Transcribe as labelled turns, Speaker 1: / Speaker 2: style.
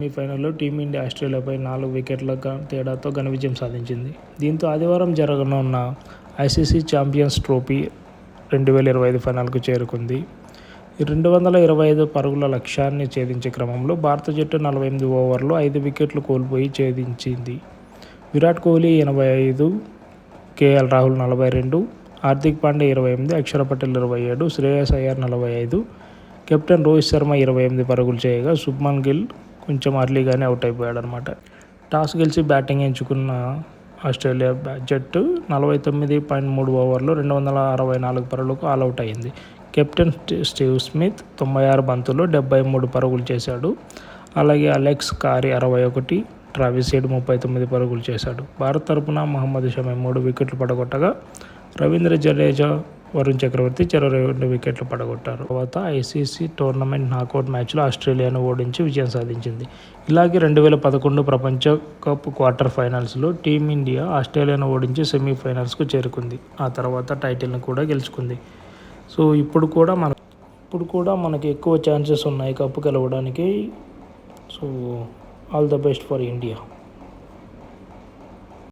Speaker 1: సెమీఫైనల్లో టీమిండియా ఆస్ట్రేలియాపై 4 వికెట్ల తేడాతో ఘన విజయం సాధించింది. దీంతో ఆదివారం జరగనున్న ఐసీసీ ఛాంపియన్స్ ట్రోఫీ 2025 ఫైనల్కు చేరుకుంది. 225 పరుగుల లక్ష్యాన్ని ఛేదించే క్రమంలో భారత జట్టు 48 ఓవర్లలో 5 వికెట్లు కోల్పోయి ఛేదించింది. విరాట్ కోహ్లీ 85, కేఎల్ రాహుల్ 42, హార్దిక్ పాండ్యా 28, అక్షర్ పటేల్ 27, శ్రేయస్ అయ్యర్ 45, కెప్టెన్ రోహిత్ శర్మ 28 పరుగులు చేయగా శుభ్మన్ గిల్ కొంచెం అర్లీగానే అవుట్ అయిపోయాడనమాట. టాస్ గెలిచి బ్యాటింగ్ ఎంచుకున్న ఆస్ట్రేలియా జట్టు 49.3 ఓవర్లో 264 పరుగులకు ఆలౌట్ అయింది. కెప్టెన్ స్టీవ్ స్మిత్ 96 బంతుల్లో 73 పరుగులు చేశాడు. అలాగే అలెక్స్ కారీ 61, ట్రావిస్ హెడ్ 39 పరుగులు చేశాడు. భారత్ తరపున మహమ్మద్ షమి 3 వికెట్లు పడగొట్టగా రవీంద్ర జడేజా, వరుణ్ చక్రవర్తి చెరో 2 వికెట్లు పడగొట్టారు. తర్వాత ఐసీసీ టోర్నమెంట్ నాకౌట్ మ్యాచ్లో ఆస్ట్రేలియాను ఓడించి విజయం సాధించింది. ఇలాగే 2011 ప్రపంచ కప్ క్వార్టర్ ఫైనల్స్లో టీమిండియా ఆస్ట్రేలియాను ఓడించి సెమీఫైనల్స్కు చేరుకుంది. ఆ తర్వాత టైటిల్ను కూడా గెలుచుకుంది. సో ఇప్పుడు కూడా మనకి ఎక్కువ ఛాన్సెస్ ఉన్నాయి కప్పు గెలవడానికి. So all the best for India.